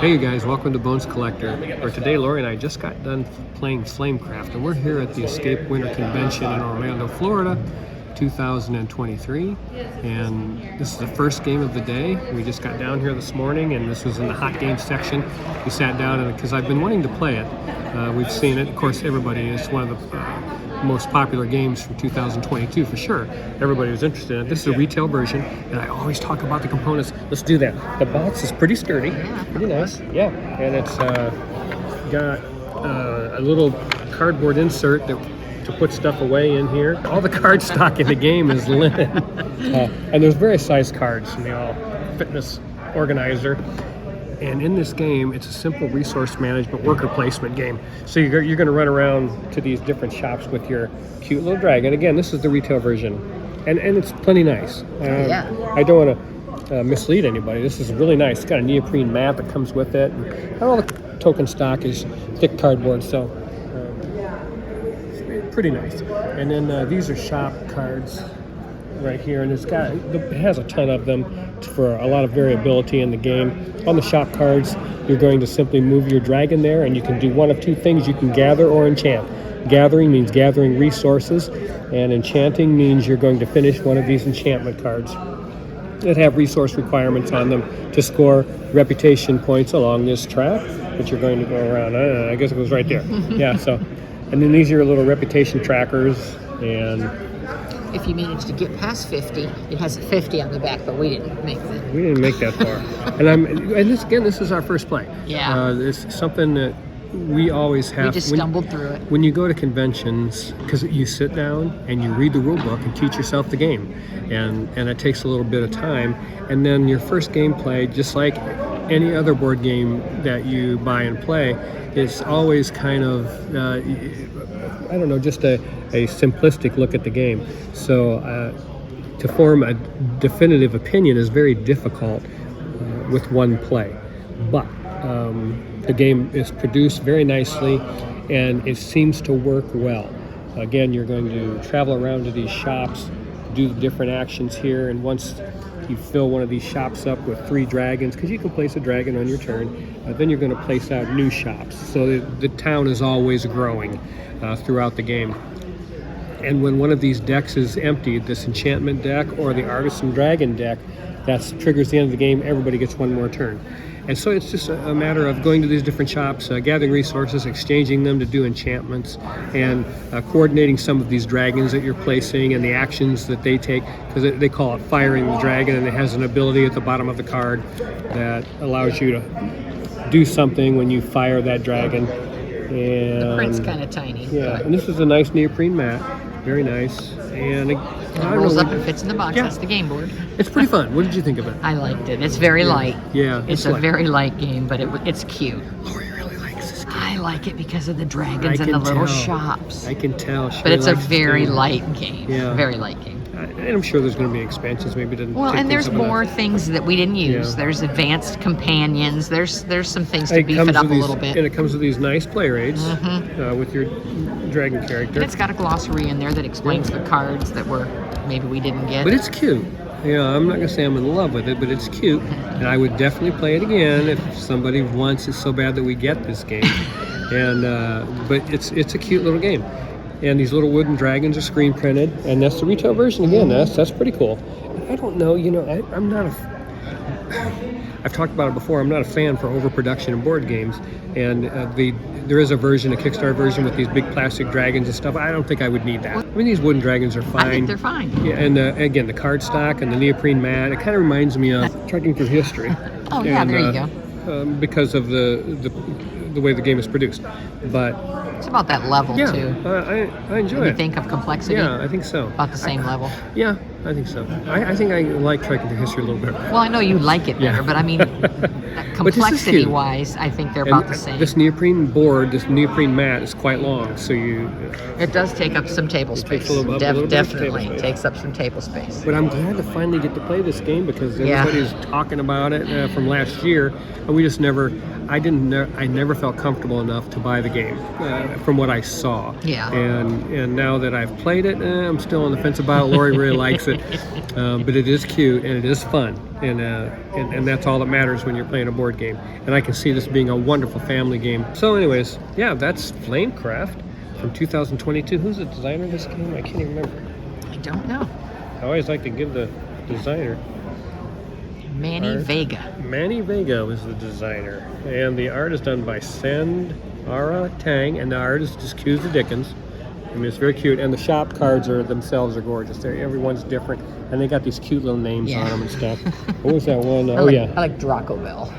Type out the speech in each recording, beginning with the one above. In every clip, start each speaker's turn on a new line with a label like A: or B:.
A: Hey you guys, welcome to Bones Collector, where today Lori and I just got done playing Flamecraft, and we're here at the Escape Winter Convention in Orlando, Florida, 2023, and this is the first game of the day. We just got down here this morning, and this was in the hot games section. We sat down, and because I've been wanting to play it, we've seen it. Of course, everybody, it's one of the most popular games for 2022 for sure. Everybody was interested in it. This is a retail version, and I always talk about the components. Let's do that. The box is pretty sturdy, pretty nice. Yeah, and it's got a little cardboard insert to put stuff away in here. All the card stock in the game is linen, and there's various size cards, and they all fit in this organizer. And in this game, it's a simple resource management worker placement game. So you're going to run around to these different shops with your cute little dragon. Again, this is the retail version, and it's plenty nice. I don't want to mislead anybody. This is really nice. It's got a neoprene mat that comes with it. And all the token stock is thick cardboard, so it's pretty nice. And then these are shop cards right here, and it has a ton of them for a lot of variability in the game. On the shop cards, you're going to simply move your dragon there, and you can do one of two things. You can gather or enchant. Gathering means gathering resources, and enchanting means you're going to finish one of these enchantment cards that have resource requirements on them to score reputation points along this track that you're going to go around. I guess it goes right there. Yeah, so, and then these are your little reputation trackers, and
B: if you manage to get past 50, it has a 50 on the back, but we didn't make that.
A: We didn't make that far. This is our first play.
B: Yeah.
A: It's something that we always have.
B: We just stumbled through it.
A: When you go to conventions, because you sit down and you read the rule book and teach yourself the game, and it takes a little bit of time, and then your first gameplay, just like any other board game that you buy and play, it's always kind of just a simplistic look at the game. So to form a definitive opinion is very difficult with one play. But the game is produced very nicely, and it seems to work well. Again, you're going to travel around to these shops, do the different actions here, and once you fill one of these shops up with 3 dragons, because you can place a dragon on your turn, then you're going to place out new shops. So the town is always growing throughout the game. And when one of these decks is emptied, this enchantment deck or the artisan dragon deck, that triggers the end of the game. Everybody gets one more turn. And so it's just a matter of going to these different shops, gathering resources, exchanging them to do enchantments, and coordinating some of these dragons that you're placing and the actions that they take, because they call it firing the dragon, and it has an ability at the bottom of the card that allows you to do something when you fire that dragon. And
B: the print's kind of tiny.
A: Yeah, and this is a nice neoprene mat, very nice. And
B: it rolls up and fits in the box. Yeah. That's the game board.
A: It's pretty fun. What did you think of it?
B: I liked it. It's very light.
A: Yeah.
B: It's a very light game, but it's cute.
A: Lori really likes this game.
B: I like it because of the dragons and the little shops.
A: I can tell.
B: But it's a very light game.
A: Yeah.
B: Very light game.
A: And I'm sure there's going to be expansions. Maybe to
B: well, and there's more things that we didn't use.
A: Yeah.
B: There's advanced companions. There's some things to beef it up a little bit.
A: And it comes with these nice player aids with your dragon character.
B: And it's got a glossary in there that explains the cards that maybe we didn't get.
A: But it's cute. Yeah, I'm not going to say I'm in love with it, but it's cute. And I would definitely play it again if somebody wants it so bad that we get this game. But it's a cute little game. And these little wooden dragons are screen printed, and that's the retail version again. That's pretty cool. I don't know, I'm not I've talked about it before. I'm not a fan for overproduction in board games, and there is a Kickstarter version with these big plastic dragons and stuff. I don't think I would need that. I mean, these wooden dragons are fine.
B: I think they're fine.
A: Yeah, and again, the card stock and the neoprene mat. It kind of reminds me of Trekking Through History.
B: Oh yeah, there you go.
A: Because of the way the game is produced, but.
B: It's about that level, too.
A: I enjoy it.
B: You think of complexity?
A: Yeah, I think so.
B: About the same level?
A: Yeah, I think so. I think I like Trekking Through History a little bit.
B: Well, I know you like it better, but I mean, complexity-wise, I think they're about the same.
A: This neoprene board, this neoprene mat is quite long, so
B: it does take up some table space. Definitely takes up some table space.
A: But I'm glad to finally get to play this game because everybody's talking about it from last year, and we just never. I never felt comfortable enough to buy the game from what I saw.
B: Yeah.
A: And now that I've played it, I'm still on the fence about it. Lori really likes it, but it is cute and it is fun. and that's all that matters when you're playing a board game. And I can see this being a wonderful family game. So anyways, yeah, that's Flamecraft from 2022. Who's the designer of this game? I can't even remember.
B: I don't know.
A: I always like to give the designer.
B: Manny Vega.
A: Manny Vega was the designer, and the art is done by Sandara Tang, and the art is just cute as the Dickens. I mean, it's very cute, and the shop cards themselves are gorgeous. Everyone's different, and they got these cute little names on them and stuff. What was that one?
B: I like Dracoville.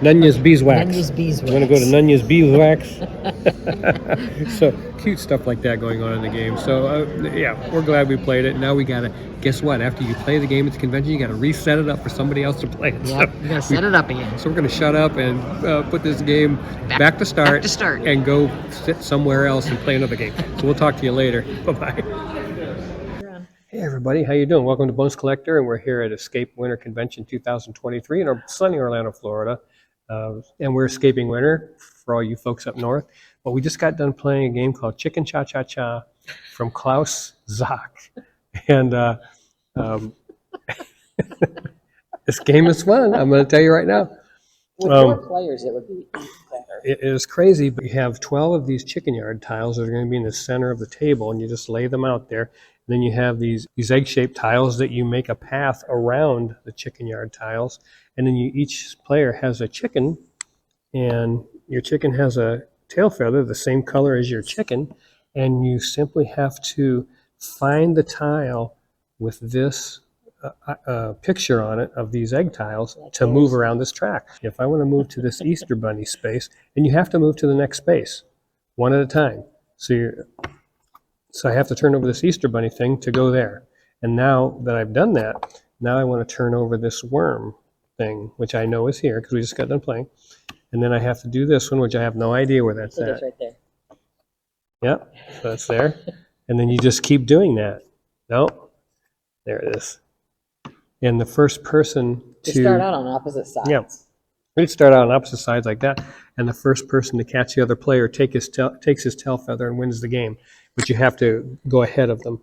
A: Nunya's Beeswax.
B: Nunya's Beeswax.
A: I'm going to go to Nunya's Beeswax. So cute stuff like that going on in the game. So yeah, we're glad we played it. Now we got to, guess what? After you play the game at the convention, you got to reset it up for somebody else to play it.
B: Yep, you got to set it up again.
A: So we're going to shut up and put this game back to start. And go sit somewhere else and play another game. So we'll talk to you later. Bye-bye. Hey everybody, how you doing? Welcome to Bones Collector, and we're here at Escape Winter Convention 2023 in sunny Orlando, Florida. And we're escaping winter for all you folks up north. But we just got done playing a game called Chicken Cha Cha Cha from Klaus Zock. And this game is fun, I'm going to tell you right now.
B: With more players, it would be better.
A: It is crazy, but you have 12 of these chicken yard tiles that are going to be in the center of the table, and you just lay them out there. And then you have these egg-shaped tiles that you make a path around the chicken yard tiles. And then each player has a chicken, and your chicken has a tail feather the same color as your chicken, and you simply have to find the tile with this picture on it of these egg tiles to move around this track. If I want to move to this Easter Bunny space, and you have to move to the next space one at a time. So I have to turn over this Easter Bunny thing to go there. And now that I've done that, now I want to turn over this worm thing, which I know is here because we just got done playing. And then I have to do this one, which I have no idea where that's at.
B: It's right there.
A: Yep, so that's there. And then you just keep doing that. No, there it is. And the first person to
B: start out on opposite sides.
A: Yeah, we'd start out on opposite sides like that, and the first person to catch the other player takes his tail feather and wins the game. But you have to go ahead of them.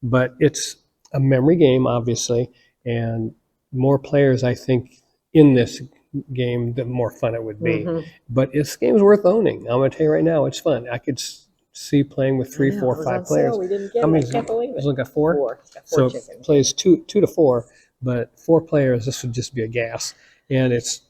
A: But it's a memory game, obviously, and more players, I think, in this game, the more fun it would be. Mm-hmm. But this game's worth owning. I'm going to tell you right now, it's fun. I could see playing with 3, 4, 5 players.
B: We didn't get it. I can't believe it.
A: It's like a 4?
B: 4.
A: So
B: chickens.
A: It plays 2 to 4, but 4 players, this would just be a gas. And it's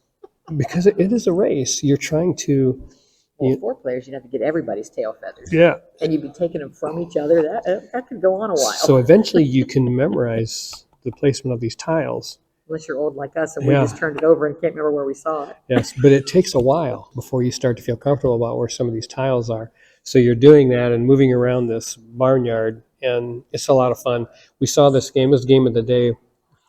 A: because it is a race. You're trying to...
B: Well, 4 players, you'd have to get everybody's tail feathers.
A: Yeah.
B: And you'd be taking them from each other. That could go on a while.
A: So eventually you can memorize the placement of these tiles.
B: Unless you're old like us and we just turned it over and can't remember where we saw it.
A: Yes, but it takes a while before you start to feel comfortable about where some of these tiles are. So you're doing that and moving around this barnyard, and it's a lot of fun. We saw this game. This game of the day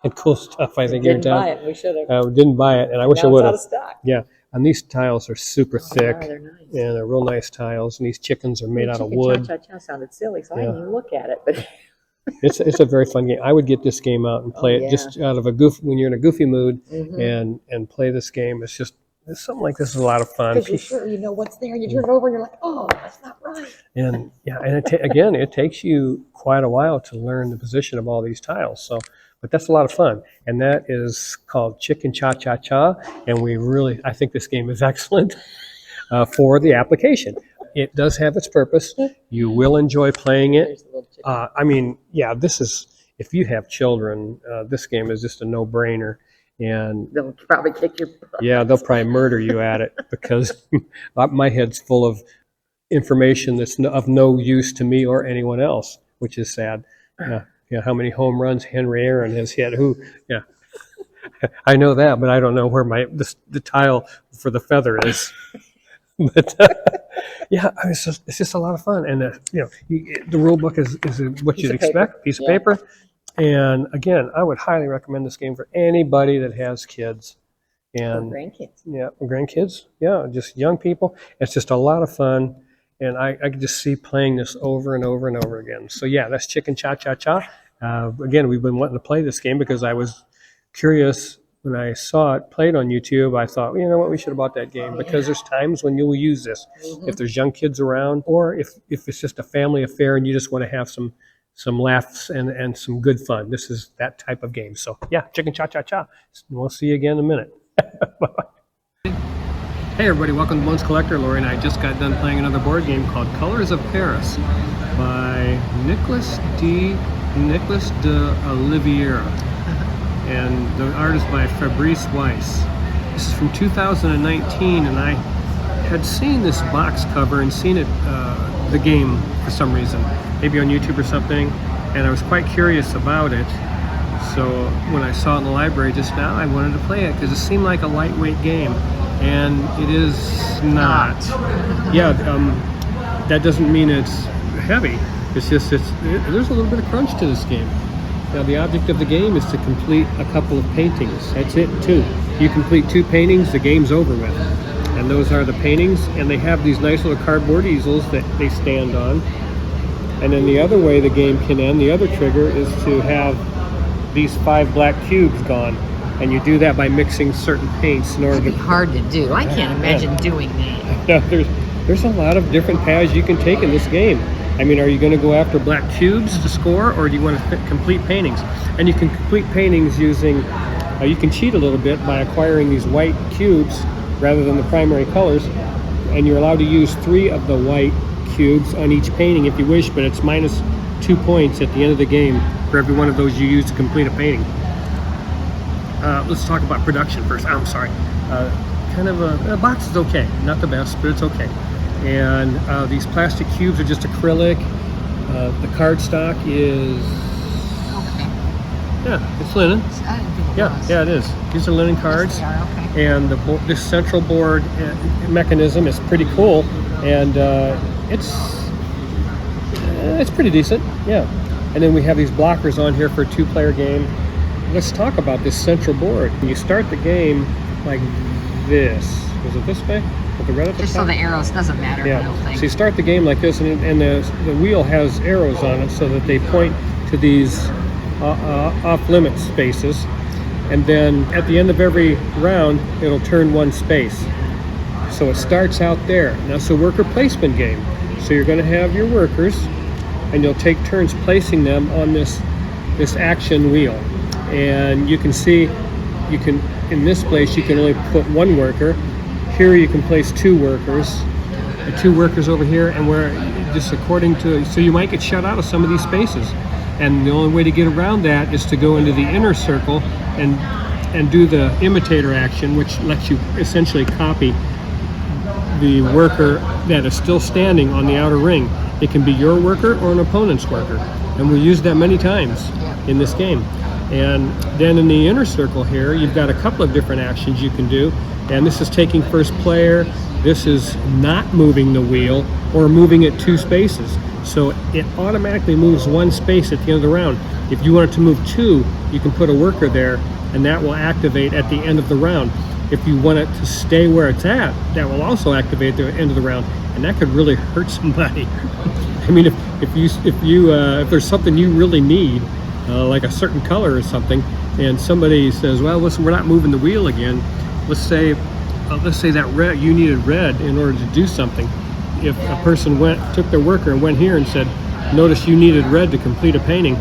A: had cool stuff, I think.
B: Didn't buy it. We should have.
A: Didn't buy it, and I wish I would have.
B: Out of stock.
A: Yeah, and these tiles are super thick.
B: They're nice.
A: And they're real nice tiles, and these chickens are made out of wood.
B: Chicken Cha-Cha sounded silly, so I didn't even look at it. But
A: it's a very fun game. I would get this game out and play it just out of a when you're in a goofy mood, and play this game. It's something like this is a lot of fun.
B: Because you're sure you know what's there, and you turn it over, and you're like, oh, that's not right.
A: And again, it takes you quite a while to learn the position of all these tiles. So, but that's a lot of fun, and that is called Chicken Cha Cha Cha. And I think this game is excellent for the application. It does have its purpose. You will enjoy playing it. This is, if you have children, this game is just a no-brainer. And
B: they'll probably kick your butt.
A: Yeah, they'll probably murder you at it because my head's full of information that's of no use to me or anyone else, which is sad. How many home runs Henry Aaron has hit? Who? Yeah, I know that, but I don't know where the tile for the feather is. But it's just a lot of fun, and the rule book is what you'd expect, piece of paper. And again, I would highly recommend this game for anybody that has kids and
B: grandkids.
A: Yeah, grandkids. Yeah, just young people. It's just a lot of fun, and I could just see playing this over and over and over again. So yeah, that's Chicken Cha Cha Cha. Again, we've been wanting to play this game because I was curious. When I saw it played on YouTube, I thought, you know what, we should have bought that game because there's times when you will use this if there's young kids around, or if it's just a family affair and you just want to have some some laughs and some good fun. This is that type of game. So yeah, chicken cha-cha-cha. We'll see you again in a minute. Hey everybody, welcome to Bones Collector. Lori and I just got done playing another board game called Colors of Paris by Nicolas de Oliveira. And the art is by Fabrice Weiss. This is from 2019, and I had seen this box cover and seen it, the game for some reason, maybe on YouTube or something, and I was quite curious about it. So when I saw it in the library just now, I wanted to play it because it seemed like a lightweight game, and it is not. Yeah, that doesn't mean it's heavy. It's just there's a little bit of crunch to this game. Now the object of the game is to complete a couple of paintings. That's it, 2. You complete 2 paintings, the game's over with. And those are the paintings, and they have these nice little cardboard easels that they stand on. And then the other way the game can end, the other trigger, is to have these 5 black cubes gone. And you do that by mixing certain paints in order
B: It'd be hard to do. I can't imagine doing that.
A: Now, there's a lot of different paths you can take in this game. I mean, are you going to go after black cubes to score, or do you want to complete paintings? And you can complete paintings using, you can cheat a little bit by acquiring these white cubes rather than the primary colors, and you're allowed to use 3 of the white cubes on each painting if you wish, but it's minus 2 points at the end of the game for every one of those you use to complete a painting. Let's talk about production first. I'm sorry. Kind of a box is okay, not the best, but it's okay. And these plastic cubes are just acrylic. The cardstock is, yeah, it's linen. Yeah, it is. These are linen cards. And this central board mechanism is pretty cool, and it's pretty decent. Yeah. And then we have these blockers on here for a 2-player game. Let's talk about this central board. You start the game like this. Was it this way? With the red at the
B: Just
A: top?
B: So the arrows doesn't matter.
A: Yeah.
B: I don't think.
A: So you start the game like this, and the wheel has arrows on it so that they point to these off-limit spaces. And then at the end of every round, it'll turn 1 space. So it starts out there. Now it's a worker placement game. So you're going to have your workers, and you'll take turns placing them on this action wheel. And you can see, in this place, you can only put 1 worker. Here you can place 2 workers. And 2 workers over here, and we're just according to, so you might get shut out of some of these spaces. And the only way to get around that is to go into the inner circle and do the imitator action, which lets you essentially copy the worker that is still standing on the outer ring. It can be your worker or an opponent's worker, and we use that many times in this game. And then in the inner circle here, you've got a couple of different actions you can do, and this is taking first player. This is not moving the wheel or moving it 2 spaces. So it automatically moves 1 space at the end of the round. If you want it to move 2, you can put a worker there, and that will activate at the end of the round. If you want it to stay where it's at, that will also activate at the end of the round, and that could really hurt somebody. I mean, if there's something you really need, like a certain color or something, and somebody says, "Well, listen, we're not moving the wheel again." Let's say that red, you needed red in order to do something. If a person took their worker and went here and said, "Notice you needed red to complete a painting,"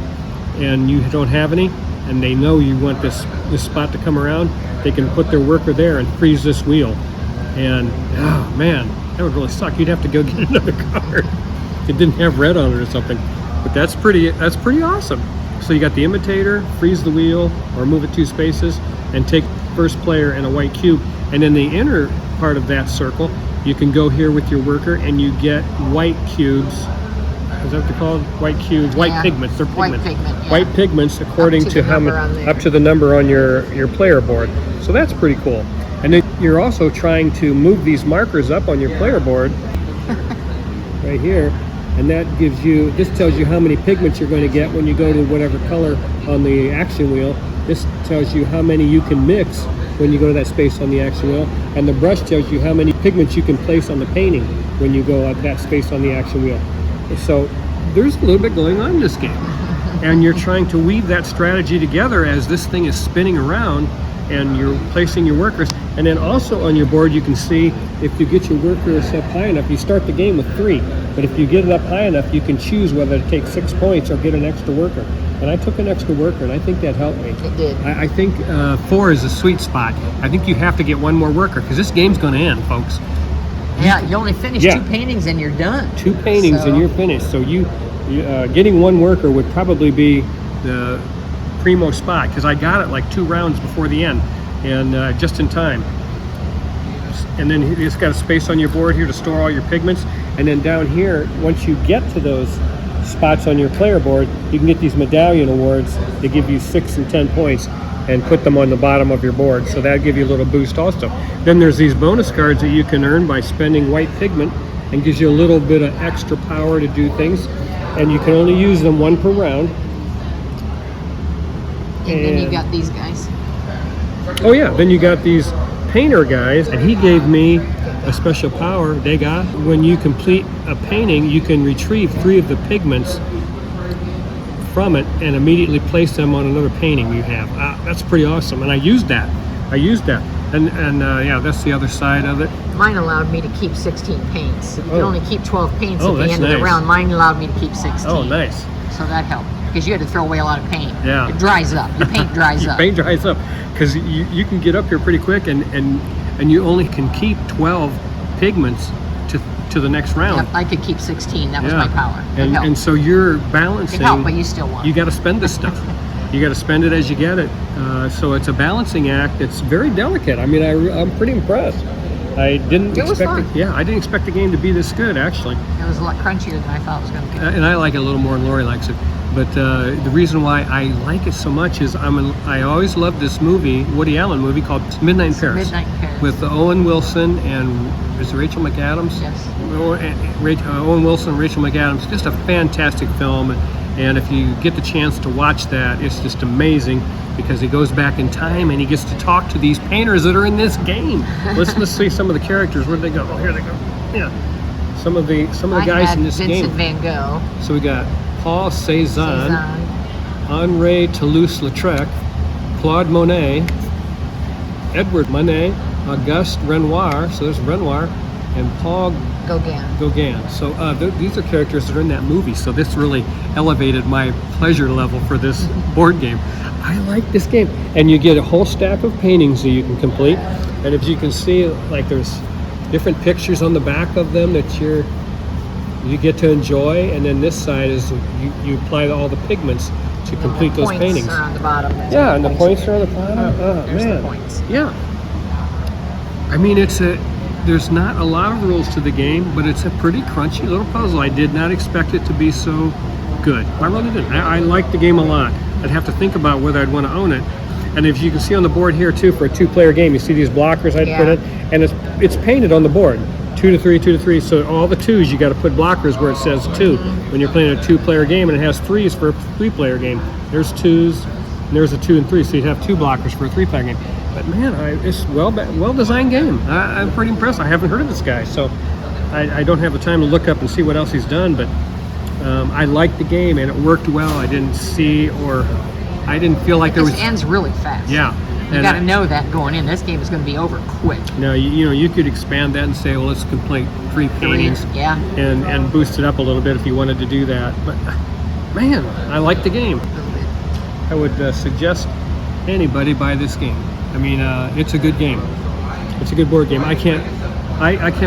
A: and you don't have any, and they know you want this spot to come around, they can put their worker there and freeze this wheel. And oh man, that would really suck. You'd have to go get another card if it didn't have red on it or something. But that's pretty awesome. So you got the imitator, freeze the wheel or move it 2 spaces, and take first player and a white cube. And in the inner part of that circle, you can go here with your worker and you get white cubes. Is that what they're called? White cubes, white pigments. They're pigments. White pigments according to how many, up to the number on your player board. So that's pretty cool. And then you're also trying to move these markers up on your player board right here. And that gives you, this tells you how many pigments you're going to get when you go to whatever color on the action wheel. This tells you how many you can mix when you go to that space on the action wheel. And the brush tells you how many pigments you can place on the painting when you go at that space on the action wheel. So there's a little bit going on in this game. And you're trying to weave that strategy together as this thing is spinning around and you're placing your workers. And then also on your board, you can see if you get your workers up high enough, you start the game with 3. But if you get it up high enough, you can choose whether to take 6 points or get an extra worker. And I took an extra worker, and I think that helped me.
B: It did.
A: I think 4 is a sweet spot. I think you have to get 1 more worker because this game's going to end, folks.
B: Yeah, you only finish 2 paintings and you're done.
A: 2 paintings and you're finished. So you getting 1 worker would probably be the primo spot because I got it like 2 rounds before the end, and just in time. And then you just got a space on your board here to store all your pigments. And then down here, once you get to those spots on your player board, you can get these medallion awards. They give you 6 and 10 points and put them on the bottom of your board. So that'll give you a little boost also. Then there's these bonus cards that you can earn by spending white pigment and gives you a little bit of extra power to do things. And you can only use them 1 per round.
B: And then you got these guys.
A: Oh yeah, then you got these painter guys, and he gave me a special power. They got when you complete a painting, you can retrieve 3 of the pigments from it and immediately place them on another painting you have. That's pretty awesome, and I used that. And yeah, that's the other side of it.
B: Mine allowed me to keep 16 paints. You can only keep 12 paints at the
A: that's
B: end of
A: nice.
B: the round. Mine allowed me to keep 16.
A: Oh, nice.
B: So that helped because you had to throw away a lot of paint.
A: Yeah.
B: It dries up. Your paint dries up.
A: Paint dries up because you can get up here pretty quick, and you only can keep 12 pigments to the next round.
B: Yep, I could keep 16. That was my power.
A: And so you're balancing.
B: It helped, but you still want.
A: You got to spend this stuff. You got to spend it as you get it. So it's a balancing act. It's very delicate. I mean, I'm pretty impressed. I didn't expect it. Yeah, I didn't expect the game to be this good. Actually,
B: it was a lot crunchier than I thought it was going to be.
A: And I like it a little more than Lori likes it. But the reason why I like it so much is I always loved this movie, Woody Allen movie called Midnight in Paris.
B: Midnight in Paris.
A: With Owen Wilson and is it Rachel McAdams?
B: Yes.
A: Owen Wilson and Rachel McAdams. Just a fantastic film. And if you get the chance to watch that, it's just amazing because he goes back in time and he gets to talk to these painters that are in this game. Let's see some of the characters. Where'd they go? Oh, here they go. Yeah. Some of the guys in this game.
B: Vincent Van Gogh.
A: So we got Paul Cézanne, Henri Toulouse-Lautrec, Claude Monet, Edward Manet, Auguste Renoir, so there's Renoir, and Paul Gauguin. So these are characters that are in that movie, so this really elevated my pleasure level for this board game. I like this game. And you get a whole stack of paintings that you can complete, and if you can see, like there's different pictures on the back of them that you get to enjoy, and then this side is you apply all the pigments to complete those paintings.
B: Are on the bottom.
A: Yeah, and the points are on the bottom. Oh man,
B: the points.
A: Yeah. I mean, there's not a lot of rules to the game, but it's a pretty crunchy little puzzle. I did not expect it to be so good. I really didn't. I liked the game a lot. I'd have to think about whether I'd want to own it. And if you can see on the board here too, for a 2-player game, you see these blockers I put in, and it's painted on the board. 2 to 3, 2 to 3. So all the 2s, you got to put blockers where it says 2 when you're playing a 2-player game, and it has 3s for a 3-player game. There's 2s, and there's a 2 and 3, so you'd have 2 blockers for a 3-player game. But man, it's well-designed game. I'm pretty impressed. I haven't heard of this guy, so I don't have the time to look up and see what else he's done. But I liked the game, and it worked well. I didn't feel like there was.
B: This ends really fast.
A: Yeah.
B: You got to know that going in. This game is going to be over quick.
A: Now, you could expand that and say, well, let's complete 3 paintings.
B: Yeah.
A: And boost it up a little bit if you wanted to do that. But man, I like the game. I would suggest anybody buy this game. I mean, it's a good game. It's a good board game. I can't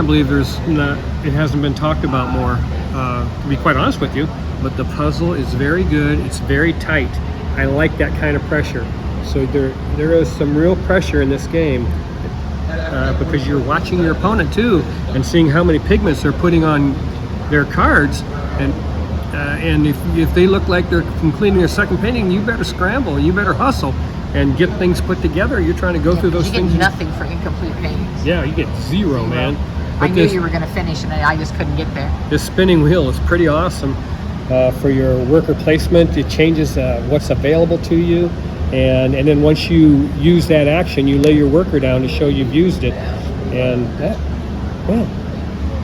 A: believe it hasn't been talked about more. To be quite honest with you, but the puzzle is very good. It's very tight. I like that kind of pressure. So there is some real pressure in this game because you're watching your opponent too and seeing how many pigments they're putting on their cards, and if they look like they're completing their second painting, you better scramble, you better hustle and get things put together. You're trying to go through those things.
B: You get nothing for incomplete paintings.
A: Yeah, you get 0, man.
B: I knew you were going to finish, and I just couldn't get there.
A: This spinning wheel is pretty awesome for your worker placement. It changes what's available to you. And then once you use that action, you lay your worker down to show you've used it. And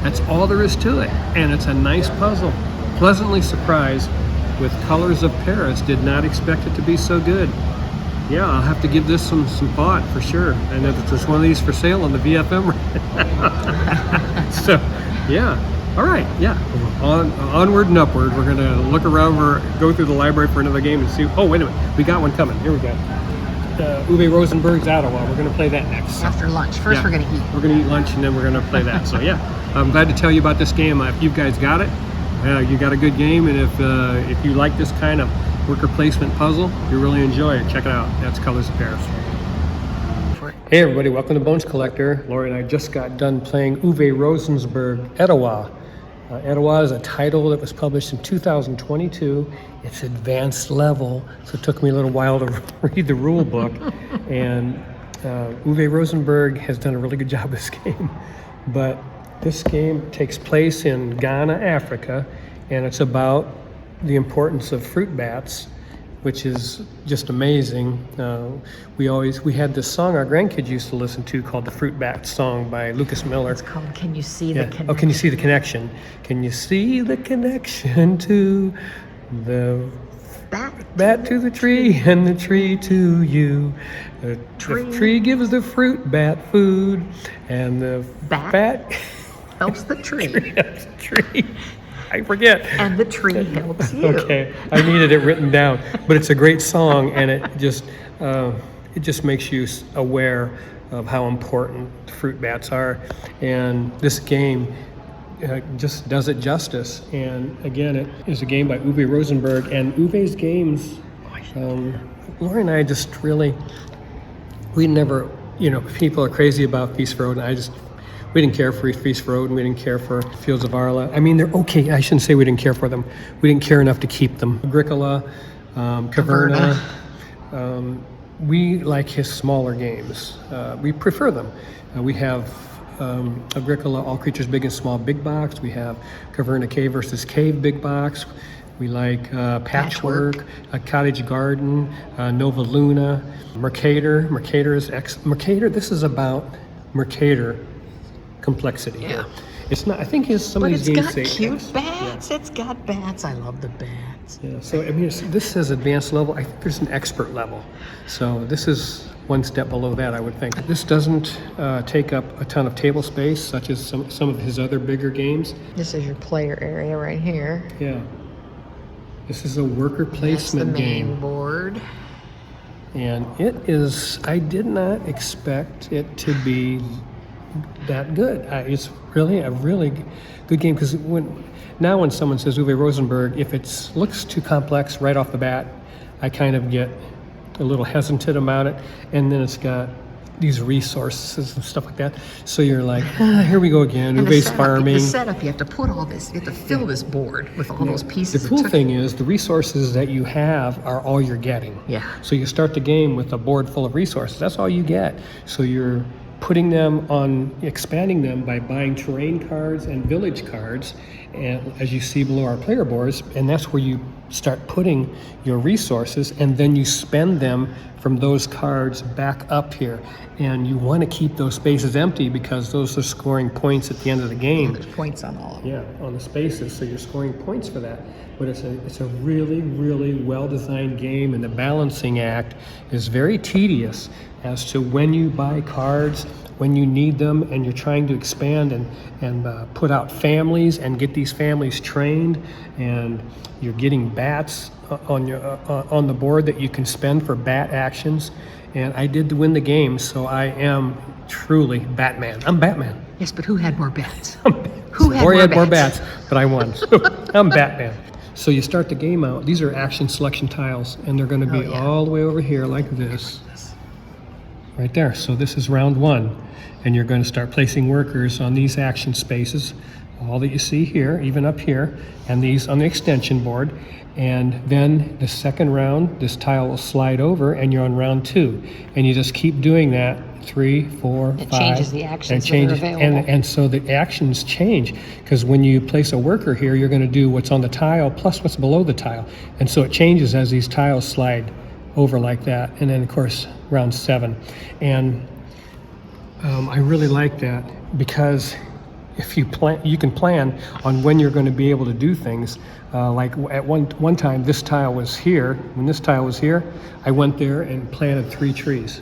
A: that's all there is to it. And it's a nice puzzle. Pleasantly surprised with Colors of Paris. Did not expect it to be so good. Yeah, I'll have to give this some thought for sure. And if there's one of these for sale on the VFM, so yeah. All right, yeah. Onward and upward. We're gonna look around go through the library for another game and see. Oh, wait a minute, we got one coming. Here we go. Uwe Rosenberg's Etowah. We're gonna play that next.
B: After lunch. First,
A: Yeah.
B: we're going to eat.
A: We're gonna eat lunch and then we're gonna play that. So yeah, I'm glad to tell you about this game. If you guys got it, you got a good game. And if you like this kind of worker placement puzzle, you really enjoy it, check it out. That's Colors of Paris. Hey everybody, welcome to Bones Collector. Lori and I just got done playing Uwe Rosenberg Etowah. Etowah is a title that was published in 2022. It's advanced level, so it took me a little while to read the rule book. And Uwe Rosenberg has done a really good job with this game. But this game takes place in Ghana, Africa, and it's about the importance of fruit bats, which is just amazing. We had this song our grandkids used to listen to called the Fruit Bat Song by Lucas Miller.
B: It's called Can You See the Connection?
A: Oh, can you see the connection? Can you see the connection to the bat to the tree and the tree to you? The tree gives the fruit bat food and the bat
B: helps the tree.
A: helps the tree. I forget.
B: And the tree helps you.
A: Okay, I needed it written down, but it's a great song, and it just makes you aware of how important fruit bats are, and this game just does it justice. And again, it is a game by Uwe Rosenberg, and Uwe's games. Lori and I just really, we never, people are crazy about Feast Road, and we didn't care for Feast Road, and we didn't care for Fields of Arla. I mean, they're okay. I shouldn't say we didn't care for them. We didn't care enough to keep them. Agricola, Caverna. We like his smaller games. We prefer them. We have Agricola, All Creatures Big and Small Big Box. We have Caverna Cave versus Cave Big Box. We like Patchwork, Cottage Garden, Nova Luna, Mercator. Mercator, this is about Mercator complexity.
B: Yeah.
A: It's not, I think some of these games say...
B: But it's got cute bats. Yeah. It's got bats. I love the bats.
A: Yeah, so I mean, this says advanced level. I think there's an expert level. So this is one step below that, I would think. This doesn't take up a ton of table space, such as some of his other bigger games.
B: This is your player area right here.
A: Yeah. This is a worker placement game.
B: That's the main board.
A: And it is, I did not expect it to be that good. It's really a really good game, because when someone says Uwe Rosenberg, if it looks too complex right off the bat, I kind of get a little hesitant about it. And then it's got these resources and stuff like that. So you're like, here we go again. Uwe's farming.
B: The setup, you have to put all this, you have to fill this board with all those pieces.
A: The cool thing is the resources that you have are all you're getting.
B: Yeah.
A: So you start the game with a board full of resources. That's all you get. So you're putting them on, expanding them by buying terrain cards and village cards, and as you see below our player boards, and that's where you start putting your resources, and then you spend them from those cards back up here. And you want to keep those spaces empty, because those are scoring points at the end of the game.
B: Yeah, there's points on all of them.
A: Yeah, on the spaces, so you're scoring points for that. But it's a really, really well-designed game, and the balancing act is very tedious as to when you buy cards, when you need them, and you're trying to expand and put out families and get these families trained, and you're getting bats on the board that you can spend for bat actions. And I did win the game, so I am truly Batman. I'm Batman.
B: Yes, but who had more bats?
A: Who had more bats? But I won. So I'm Batman. So you start the game out. These are action selection tiles, and they're going to be all the way over here like this. Right there. So this is round one, and you're going to start placing workers on these action spaces, all that you see here, even up here, and these on the extension board. And then the second round, this tile will slide over, and you're on round two. And you just keep doing that, 3, 4, 5.
B: It changes the actions that are available.
A: And so the actions change, because when you place a worker here, you're going to do what's on the tile plus what's below the tile. And so it changes as these tiles slide over like that. And then, of course, round 7. And I really like that, because if you plan, you can plan on when you're going to be able to do things. Like at one time, this tile was here. When this tile was here, I went there and planted 3 trees.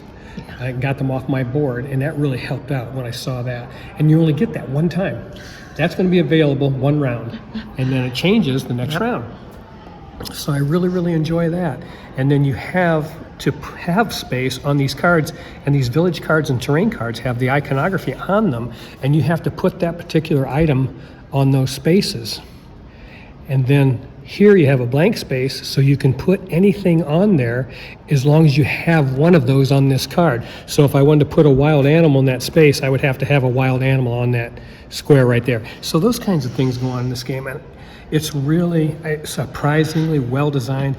A: I got them off my board, and that really helped out when I saw that. And you only get that one time. That's going to be available one round, and then it changes the next round. So I really, really enjoy that. And then you have to have space on these cards, and these village cards and terrain cards have the iconography on them, and you have to put that particular item on those spaces. And then here you have a blank space, so you can put anything on there as long as you have one of those on this card. So if I wanted to put a wild animal in that space, I would have to have a wild animal on that square right there. So those kinds of things go on in this game, and it's really surprisingly well designed.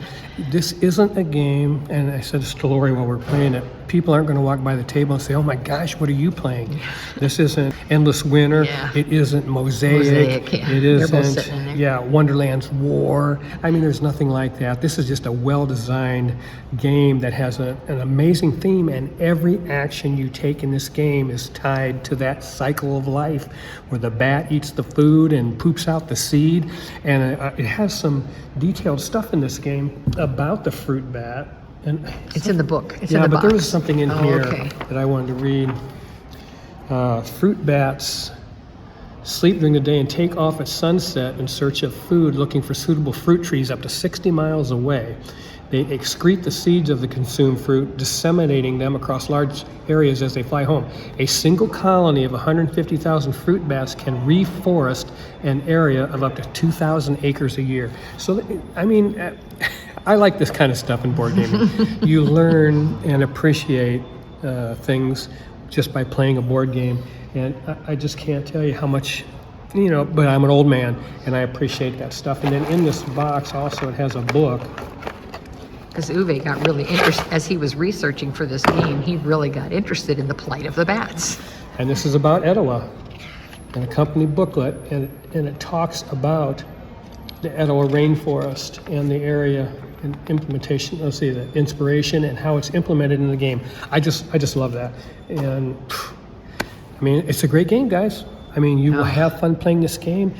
A: This isn't a game, and I said this to Lori while we were playing it, people aren't going to walk by the table and say, oh my gosh, what are you playing? This isn't Endless Winter, it isn't Mosaic, it isn't Wonderland's War. I mean, there's nothing like that. This is just a well-designed game that has an amazing theme, and every action you take in this game is tied to that cycle of life where the bat eats the food and poops out the seed. And it has some detailed stuff in this game about the fruit bat. And
B: it's in the book. It's
A: in
B: the
A: but
B: box.
A: There was something in here that I wanted to read. Fruit bats sleep during the day and take off at sunset in search of food, looking for suitable fruit trees up to 60 miles away. They excrete the seeds of the consumed fruit, disseminating them across large areas as they fly home. A single colony of 150,000 fruit bats can reforest an area of up to 2,000 acres a year. So, I mean, I like this kind of stuff in board gaming. You learn and appreciate things just by playing a board game. And I just can't tell you how much, but I'm an old man and I appreciate that stuff. And then in this box also it has a book.
B: Because Uwe got really interested, as he was researching for this game, he really got interested in the plight of the bats.
A: And this is about Etowah, an accompanied booklet, and it talks about the Etowah rainforest and the area and implementation, the inspiration and how it's implemented in the game. I just love that. And I mean, it's a great game, guys. I mean, you will have fun playing this game.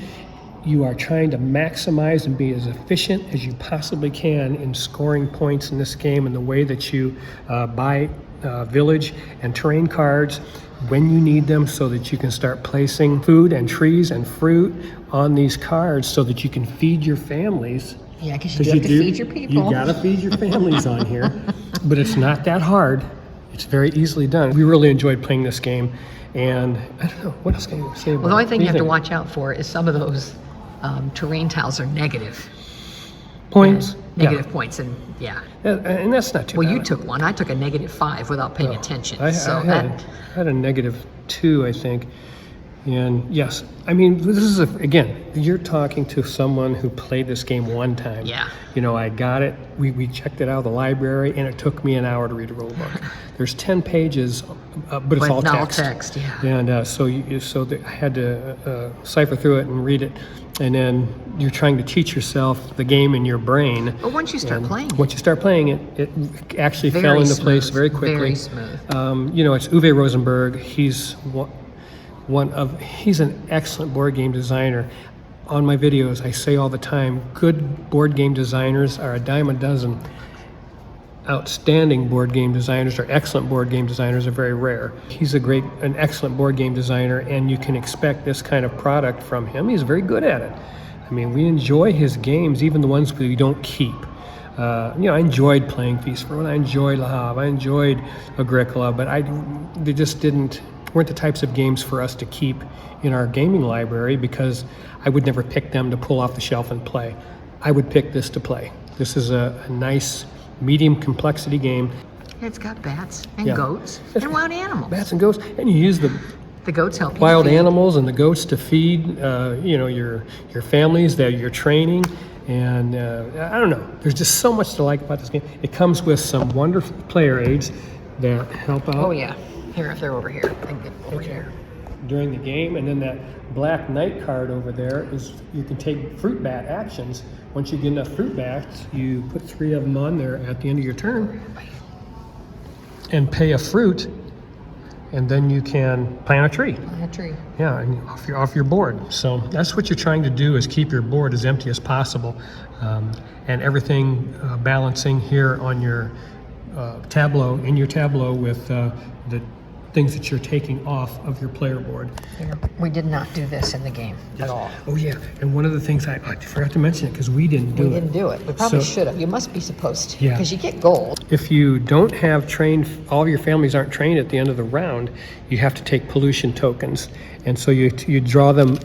A: You are trying to maximize and be as efficient as you possibly can in scoring points in this game, and the way that you buy village and terrain cards when you need them, so that you can start placing food and trees and fruit on these cards so that you can feed your families.
B: Yeah, because you have to feed your people.
A: You gotta feed your families on here, but it's not that hard. It's very easily done. We really enjoyed playing this game, and I don't know, what else can I say about it?
B: Well, the only thing you have to watch out for is some of those terrain tiles are negative
A: points.
B: Negative points, and
A: and that's not too bad.
B: Well, you took one. I took a -5 without paying attention.
A: I had a -2, I think. And yes, I mean, this is, again, you're talking to someone who played this game one time.
B: Yeah.
A: I got it. We checked it out of the library, and it took me an hour to read a rule book. There's 10 pages, but it's all text.
B: All text, yeah.
A: And so I had to cipher through it and read it. And then you're trying to teach yourself the game in your brain.
B: But once you start playing it,
A: it actually fell into place very quickly.
B: Very smooth.
A: It's Uwe Rosenberg. He's an excellent board game designer. On my videos, I say all the time, good board game designers are a dime a dozen. Outstanding board game designers or excellent board game designers are very rare. He's an excellent board game designer, and you can expect this kind of product from him. He's very good at it. I mean, we enjoy his games, even the ones we don't keep. I enjoyed playing Feast for One. I enjoyed Le Havre. I enjoyed Agricola, but they just weren't the types of games for us to keep in our gaming library, because I would never pick them to pull off the shelf and play. I would pick this to play. This is a nice medium complexity game.
B: It's got bats and goats and wild animals.
A: Bats and goats, and you use the
B: goats help
A: wild animals and the goats to feed your families that you're training. And I don't know, there's just so much to like about this game. It comes with some wonderful player aids that help out.
B: Oh yeah, here, if they're over here, I can get over here.
A: During the game, and then that Black Knight card over there is, you can take fruit bat actions. Once you get enough fruit bats, you put 3 of them on there at the end of your turn and pay a fruit, and then you can plant a tree.
B: Plant a tree.
A: Yeah, and off your board. So that's what you're trying to do, is keep your board as empty as possible, and everything balancing here on your tableau, in your tableau, with the things that you're taking off of your player board.
B: We did not do this in the game at all.
A: Oh yeah, and one of the things I forgot to mention it because we didn't do it.
B: We didn't do it. We probably
A: So-
B: should have. You must be supposed to,
A: Yeah.
B: because you get gold.
A: If you don't have trained, all of your families aren't trained at the end of the round, you have to take pollution tokens. And so you draw them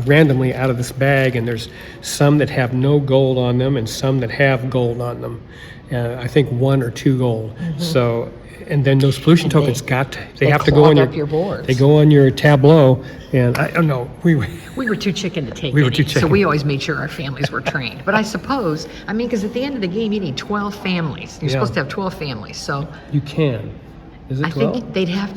A: randomly out of this bag, and there's some that have no gold on them and some that have gold on them. I think 1 or 2 gold. So, and then those pollution tokens they have to go on
B: clog up your boards.
A: They go on your tableau, and I don't know,
B: We were too chicken to take
A: We were
B: any,
A: too
B: so
A: chicken.
B: we always made sure our families were trained. But I suppose, because at the end of the game, you need 12 families. You're
A: Yeah.
B: supposed to have 12 families, so
A: you can. Is it
B: I
A: 12?
B: think they'd have,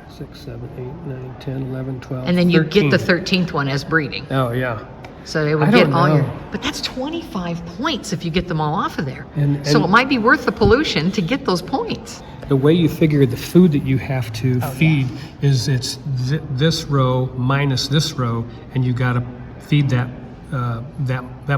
A: 6, 7, 8, 9, 10, 11, 12,
B: and then you get the
A: 13.
B: 13th one as breeding.
A: Oh, yeah.
B: So it would
A: I
B: get
A: don't
B: all your,
A: know.
B: but that's 25 points if you get them all off of there. So
A: And-
B: it might be worth the pollution to get those points.
A: The way you figure the food that you have to
B: Oh,
A: feed is it's this row minus this row, and you got to feed that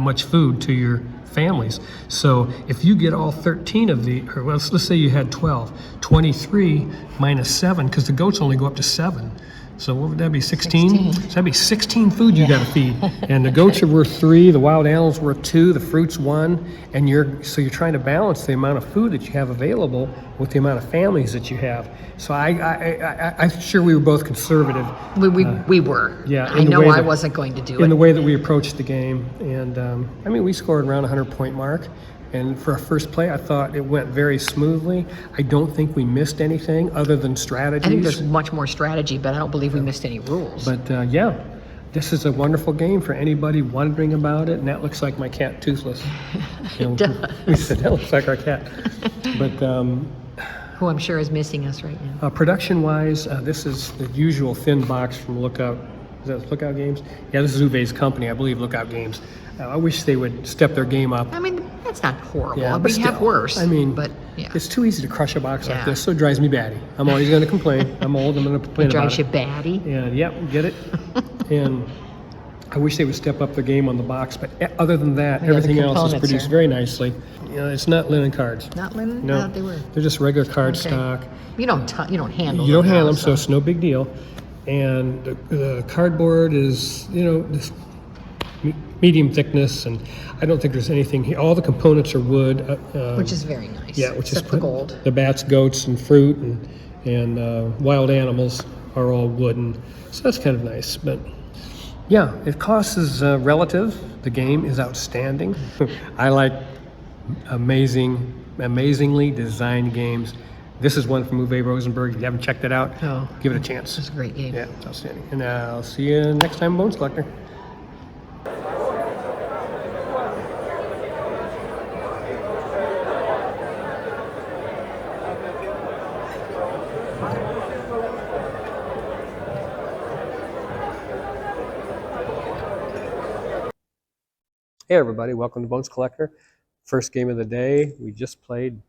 A: much food to your families. So if you get all 13 of the, or let's say you had 12, 23 minus 7, because the goats only go up to 7. So what would that be, 16?
B: 16.
A: So that'd be 16 food you got to feed. And the goats are worth 3, the wild animals worth 2, the fruit's 1, and you're trying to balance the amount of food that you have available with the amount of families that you have. So I'm sure we were both conservative.
B: We were.
A: Yeah,
B: I
A: in the
B: know
A: way
B: I
A: that-
B: wasn't going to do
A: in
B: it.
A: the way that we approached the game. And we scored around 100-point mark. And for our first play, I thought it went very smoothly. I don't think we missed anything other than strategies.
B: I think there's much more strategy, but I don't believe we missed any rules.
A: But this is a wonderful game for anybody wondering about it. And that looks like my cat, Toothless.
B: It does.
A: We said that looks like our cat. But
B: Who I'm sure is missing us right now.
A: production-wise, this is the usual thin box from Lookout. Is that Lookout Games? Yeah, this is Uwe's company, I believe, Lookout Games. I wish they would step their game up.
B: That's not horrible.
A: Yeah,
B: We
A: but
B: have
A: still,
B: worse. but yeah,
A: It's too easy to crush a box like
B: Yeah.
A: this, so it drives me batty. I'm always going to complain. I'm old, I'm going to complain
B: it
A: about
B: drives you
A: it.
B: batty.
A: And get it? And I wish they would step up their game on the box, but other than that,
B: The
A: everything
B: other
A: else is
B: components
A: produced
B: are-
A: very nicely. It's not linen cards.
B: Not linen?
A: No,
B: I thought they were.
A: they're just regular card
B: Okay.
A: stock.
B: You don't handle
A: You don't
B: them.
A: handle
B: now,
A: them, so it's no big deal. And the cardboard is, this medium thickness, and I don't think there's anything here. All the components are wood.
B: which is very nice.
A: Yeah, which
B: except
A: is
B: for gold.
A: The bats, goats, and fruit, and wild animals are all wooden. So that's kind of nice. But yeah, it cost is relative. The game is outstanding. I like amazingly designed games. This is one from Uwe Rosenberg. If you haven't checked it out,
B: No.
A: give it a chance.
B: It's a great game.
A: Yeah, it's outstanding. And I'll see you next time, Bones Collector. Hey everybody, welcome to Bones Collector. First game of the day. We just played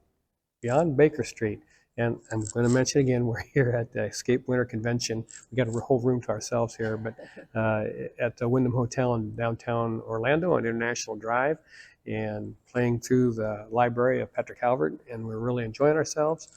A: Beyond Baker Street. And I'm going to mention again, we're here at the Escape Winter Convention. We got a whole room to ourselves here, but at the Wyndham Hotel in downtown Orlando on International Drive, and playing through the library of Patrick Calvert, and we're really enjoying ourselves.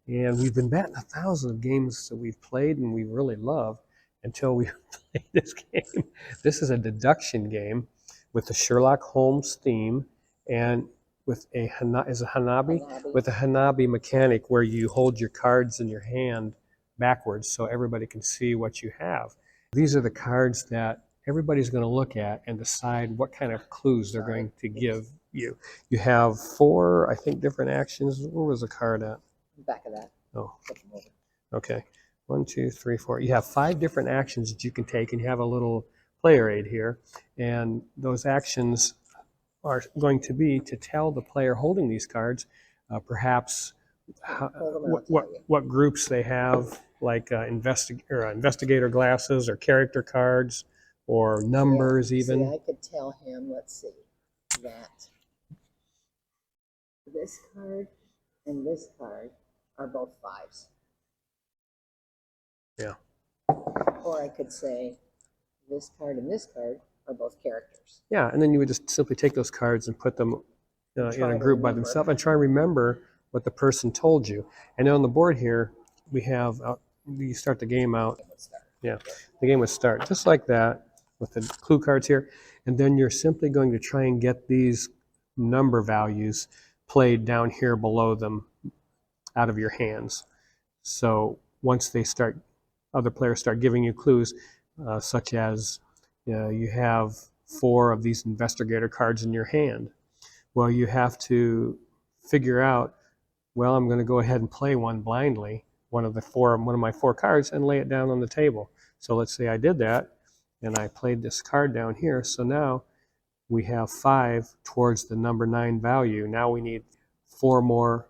A: And we've been batting 1,000 of games that we've played and we really love until we played this game. This is a deduction game with the Sherlock Holmes theme, and with a Hanabi mechanic where you hold your cards in your hand backwards so everybody can see what you have. These are the cards that everybody's going to look at and decide what kind of clues they're going to give you. You have 4, I think, different actions. Where was the card at?
B: Back of that.
A: Oh, okay. 1, 2, 3, 4. You have 5 different actions that you can take, and you have a little player aid here. And those actions are going to be to tell the player holding these cards, perhaps what groups they have, like investigator glasses or character cards or numbers even.
C: See, I could tell him, let's see, that this card and this card are both 5s.
A: Yeah.
C: Or I could say this card and this card are both characters.
A: Yeah, and then you would just simply take those cards and put them in
C: Try
A: a
C: to
A: group by
C: remember.
A: themselves and try and remember what the person told you. And on the board here, we have, you start the game out.
C: Let's start.
A: Yeah, the game would start just like that with the clue cards here. And then you're simply going to try and get these number values played down here below them out of your hands. So once they start, other players start giving you clues, such as you have 4 of these investigator cards in your hand. Well, you have to figure out, well, I'm going to go ahead and play one blindly, one of my 4 cards, and lay it down on the table. So let's say I did that, and I played this card down here. So now we have 5 towards the number 9 value. Now we need 4 more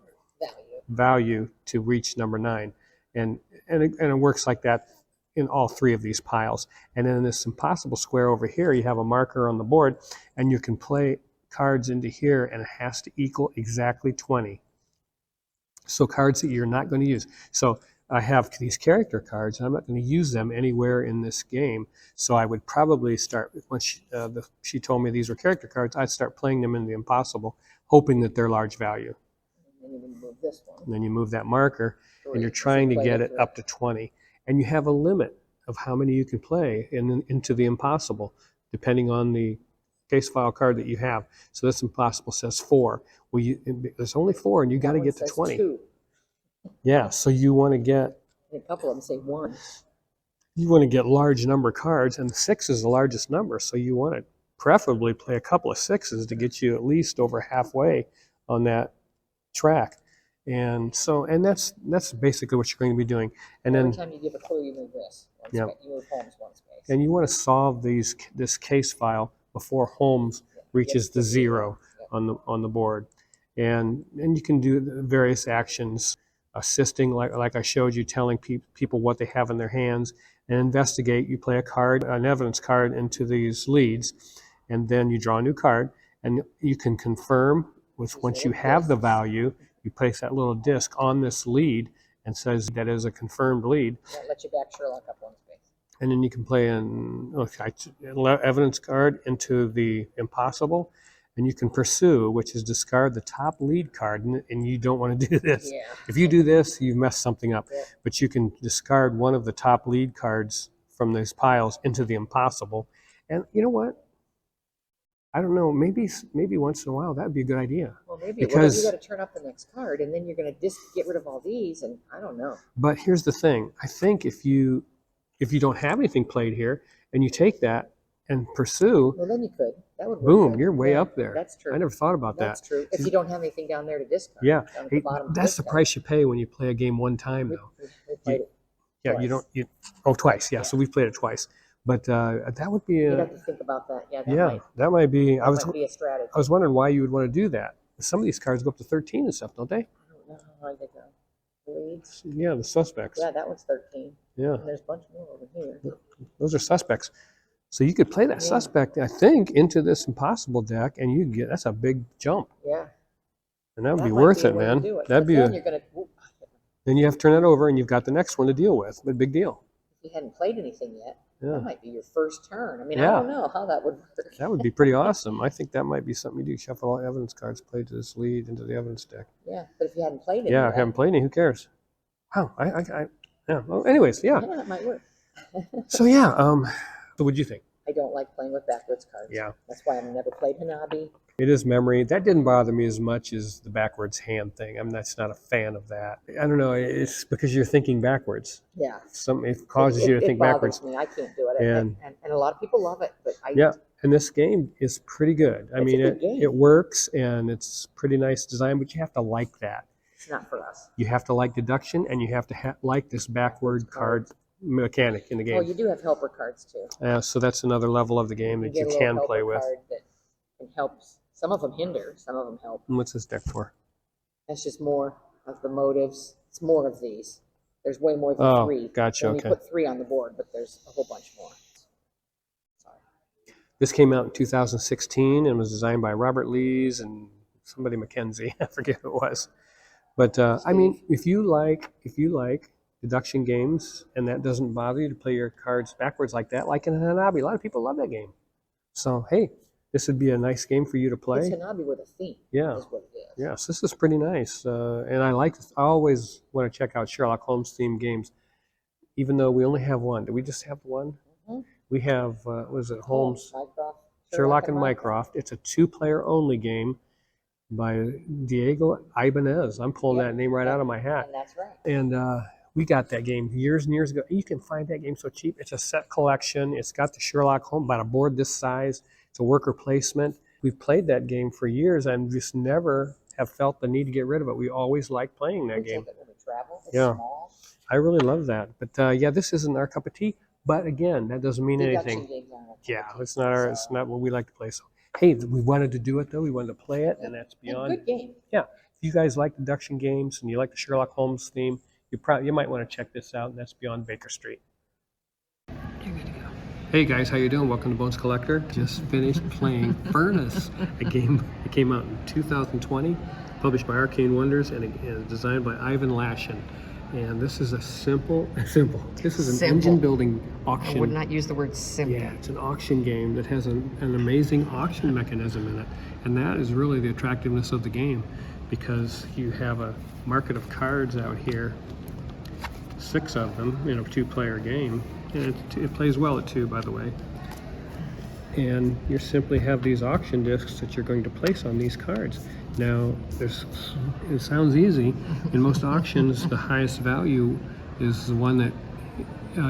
A: value to reach number 9. And it works like that in all 3 of these piles. And then in this impossible square over here, you have a marker on the board, and you can play cards into here, and it has to equal exactly 20. So cards that you're not going to use. So I have these character cards, and I'm not going to use them anywhere in this game. So I would probably start, once she told me these were character cards, I'd start playing them in the impossible, hoping that they're large value.
C: And then you move this one.
A: And then you move that marker,
C: 3,
A: and you're trying to
C: play
A: get
C: the
A: it
C: 3.
A: up to 20. And you have a limit of how many you can play into the impossible, depending on the case file card that you have. So this impossible says 4. Well, there's only 4, and you got to get to 20.
C: 2.
A: Yeah, so you want to get,
C: And a couple of them say 1.
A: you want to get large number cards, and 6 is the largest number, so you want to preferably play a couple of 6s to get you at least over halfway on that track. And so, and that's basically what you're going to be doing. And
C: Every
A: then,
C: time you give a clue, you move this.
A: Yeah.
C: You move Holmes 1 space.
A: and you want to solve this case file before Holmes reaches the 0 on the board. And you can do various actions, assisting, like I showed you, telling people what they have in their hands, and investigate. You play a card, an evidence card, into these leads, and then you draw a new card, and you can confirm once you have the value, you place that little disc on this lead and says that is a confirmed lead.
C: That lets you back Sherlock up 1 space.
A: And then you can play an evidence card into the impossible, and you can pursue, which is discard the top lead card, and you don't want to do this.
C: Yeah.
A: If you do this, you've messed something up.
C: Yeah.
A: But you can discard one of the top lead cards from these piles into the impossible. And you know what? I don't know, maybe once in a while that'd be a good idea.
C: Well, maybe.
A: Because
C: you got to turn up the next card, and then you're going to just get rid of all these, and I don't know.
A: But here's the thing. I think if you don't have anything played here, and you take that and pursue,
C: Well, then you could. That would work.
A: boom,
C: good.
A: you're way
C: Yeah,
A: up there.
C: That's true.
A: I never thought about
C: That's
A: that.
C: true. If you don't have anything down there to discard.
A: Yeah,
C: Down at the bottom of
A: that's the
C: discard.
A: price you pay when you play a game one time, though.
C: We played it.
A: Yeah,
C: Twice.
A: twice. Yeah, so we've played it twice. But that would be
C: You'd have to think about that. Yeah,
A: that might be.
C: that might be a strategy.
A: I was wondering why you would want to do that. Some of these cards go up to 13 and stuff, don't they?
C: I don't know how they go. Leads.
A: Yeah, the suspects.
C: Yeah, that one's 13.
A: Yeah,
C: And there's a bunch more over here.
A: those are suspects. So you could play that suspect, I think, into this impossible deck, and that's a big jump.
C: Yeah.
A: And that would
C: That
A: be
C: might
A: worth
C: be
A: it,
C: a way to
A: man.
C: do it.
A: That'd
C: But
A: be
C: then you're gonna.
A: then you have to turn it over, and you've got the next one to deal with. But big deal.
C: If you hadn't played anything yet,
A: Yeah.
C: that might be your first turn. I mean,
A: Yeah.
C: I don't know how that would work.
A: That would be pretty awesome. I think that might be something you do. Shuffle all evidence cards, play to this lead into the evidence deck.
C: Yeah, but if you hadn't played it,
A: Yeah, I haven't played any. Who cares? Wow. Yeah. Well, anyways, yeah.
C: that might work.
A: So yeah. So what'd you think?
C: I don't like playing with backwards cards.
A: Yeah.
C: That's why I've never played Hanabi.
A: It is memory. That didn't bother me as much as the backwards hand thing. I'm not a fan of that. I don't know. It's because you're thinking backwards.
C: Yeah.
A: It causes you to think
C: bothers
A: backwards.
C: me. I can't do it.
A: And-
C: And a lot of people love it, but I
A: Yeah. And this game is pretty good. I
C: It's a
A: mean,
C: good game.
A: it works, and it's pretty nice design, but you have to like that.
C: it's not for us.
A: You have to like deduction, and you have to like this backward card mechanic in the
C: Oh,
A: game.
C: you do have helper cards too.
A: So that's another level of the game that
C: get
A: you
C: a little
A: can
C: helper
A: play with.
C: card that can help. Some of them hinder, some of them help.
A: And what's this deck for?
C: That's just more of the motives. It's more of these. There's way more than
A: Oh,
C: 3.
A: gotcha,
C: And
A: okay.
C: We put 3 on the board, but there's a whole bunch more. Sorry.
A: This came out in 2016 and was designed by Robert Lees and somebody Mackenzie. I forget who it was. But I mean, if you like deduction games, and that doesn't bother you to play your cards backwards like that, like in Hanabi. A lot of people love that game. So, hey, this would be a nice game for you to play.
C: It's Hanabi with a theme.
A: Yeah.
C: Is what it is.
A: Yes, this is pretty nice. And I like this. I always want to check out Sherlock Holmes themed games, even though we only have one. Do we just have one?
C: Mhm.
A: We have, what is it, Holmes,
C: Mycroft,
A: Sherlock and Mycroft. It's a 2-player only game by Diego Ibanez. I'm pulling that name right out of my hat.
C: And that's right.
A: And we got that game years and years ago. You can find that game so cheap. It's a set collection. It's got the Sherlock Holmes, about a board this size. It's a worker placement. We've played that game for years and just never have felt the need to get rid of it. We always like playing that game.
C: Take it when we travel. It's
A: Yeah.
C: small.
A: I really love that. But yeah, this isn't our cup of tea. But again, that doesn't mean
C: Deduction
A: anything.
C: games aren't our cup
A: Yeah,
C: of tea,
A: it's not our. It's not what we like to play. So hey, we wanted to do it though. We wanted to play it, and that's beyond.
C: Good game.
A: Yeah, if you guys like deduction games and you like the Sherlock Holmes theme, you might want to check this out, and that's Beyond Baker Street.
B: You're good to go.
A: Hey guys, how you doing? Welcome to Bones Collector. Just finished playing Furnace, a game that came out in 2020, published by Arcane Wonders and designed by Ivan Lashin. And this is a simple. This is an
B: Simple.
A: engine building
B: I
A: auction.
B: would not use the word simple.
A: Yeah, it's an auction game that has an amazing auction mechanism in it. And that is really the attractiveness of the game, because you have a market of cards out here, 6 of them in a 2-player game. And it plays well at 2, by the way. And you simply have these auction discs that you're going to place on these cards. Now, it sounds easy. In most auctions, the highest value is the one that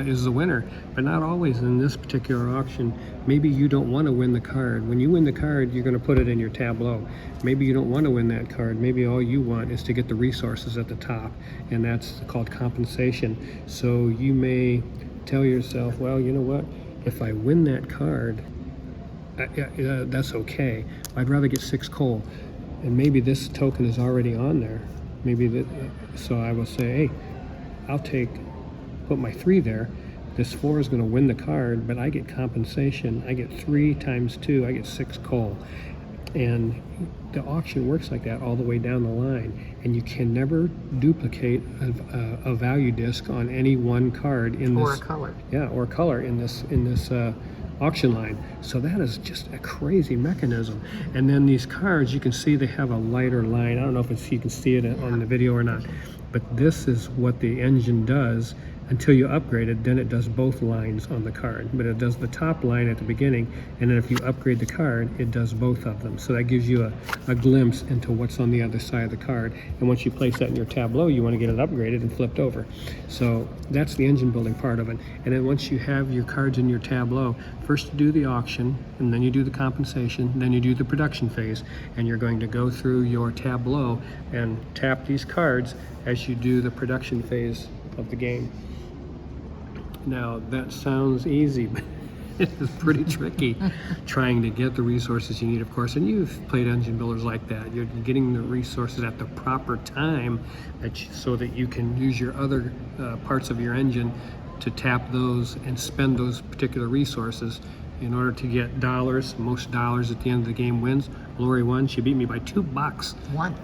A: is the winner, but not always in this particular auction. Maybe you don't want to win the card. When you win the card, you're going to put it in your tableau. Maybe you don't want to win that card. Maybe all you want is to get the resources at the top, and that's called compensation. So you may tell yourself, well, you know what? If I win that card, that's okay. I'd rather get 6 coal. And maybe this token is already on there. So I will say, hey, I'll put my 3 there. This 4 is going to win the card, but I get compensation. I get 3 times 2, I get 6 coal. And the auction works like that all the way down the line. And you can never duplicate a value disc on any one card in this.
B: Or a color.
A: Yeah, or color in this auction line. So that is just a crazy mechanism. And then these cards, you can see they have a lighter line. I don't know if you can see it on the video or not, but this is what the engine does until you upgrade it. Then it does both lines on the card, but it does the top line at the beginning, and then if you upgrade the card, it does both of them. So that gives you a glimpse into what's on the other side of the card. And once you place that in your tableau, you want to get it upgraded and flipped over. So that's the engine building part of it. And then once you have your cards in your tableau, first you do the auction, and then you do the compensation, then you do the production phase, and you're going to go through your tableau and tap these cards as you do the production phase of the game. Now that sounds easy, but it's pretty tricky trying to get the resources you need, of course. And you've played engine builders like that. You're getting the resources at the proper time so that you can use your other parts of your engine to tap those and spend those particular resources in order to get dollars. Most dollars at the end of the game wins. Lori won. She beat me by $2.
B: One.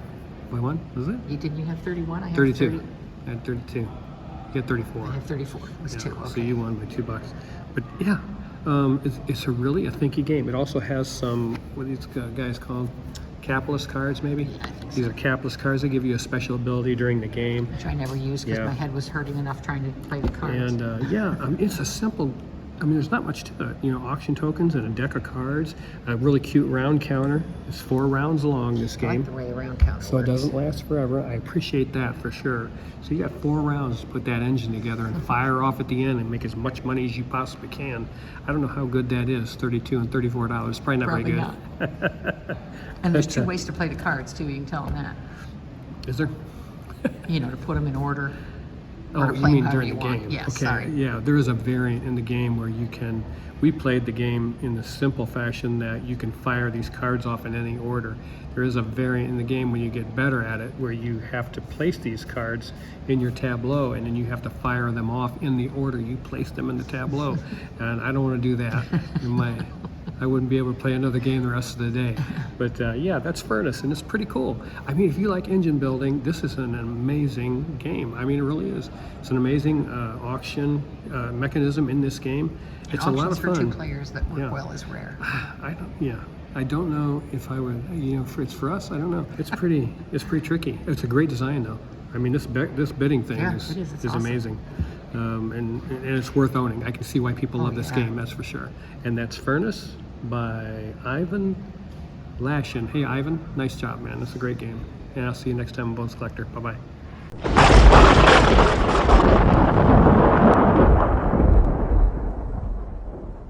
A: By one, was it?
B: You have 31? I have
A: 32.
B: 30.
A: I had 32. You had 34.
B: I have 34. It was 2.
A: So
B: Okay.
A: you won by $2. But yeah, it's a really thinky game. It also has some, what these guys called capitalist cards, maybe?
B: Yeah, I think so.
A: These are capitalist cards. They give you a special ability during the game.
B: Which I never used because
A: Yeah.
B: my head was hurting enough trying to play the cards.
A: And yeah, it's a simple, there's not much to it. Auction tokens and a deck of cards, a really cute round counter. It's 4 rounds long, this
B: I
A: game.
B: like the way the round count
A: So it
B: works.
A: doesn't last forever. I appreciate that for sure. So you got 4 rounds to put that engine together and fire off at the end and make as much money as you possibly can. I don't know how good that is, $32 and $34. Probably not
B: Probably
A: very
B: not.
A: good.
B: And there's 2 ways to play the cards too. You can tell them that.
A: Is there?
B: To put them in order.
A: Oh,
B: Or to
A: you
B: play
A: mean
B: however
A: during
B: you
A: the
B: want.
A: game?
B: Yes,
A: Okay.
B: sorry.
A: Yeah, there is a variant in the game where we played the game in the simple fashion that you can fire these cards off in any order. There is a variant in the game when you get better at it where you have to place these cards in your tableau and then you have to fire them off in the order you place them in the tableau. And I don't want to do that. I wouldn't be able to play another game the rest of the day. But yeah, that's Furnace, and it's pretty cool. I mean, if you like engine building, this is an amazing game. I mean, it really is. It's an amazing auction mechanism in this game. It's a lot of fun.
B: For 2 players that work
A: Yeah.
B: well is rare.
A: I don't know if I would, you know, it's for us, I don't know. It's pretty tricky. It's a great design though. I mean, this bidding thing
B: Yeah,
A: is
B: it is. It's awesome.
A: amazing. And it's worth owning. I can see why people love this game, that's for sure. And that's Furnace by Ivan Lashin. Hey Ivan, nice job, man. That's a great game. And I'll see you next time on Bones Collector. Bye-bye.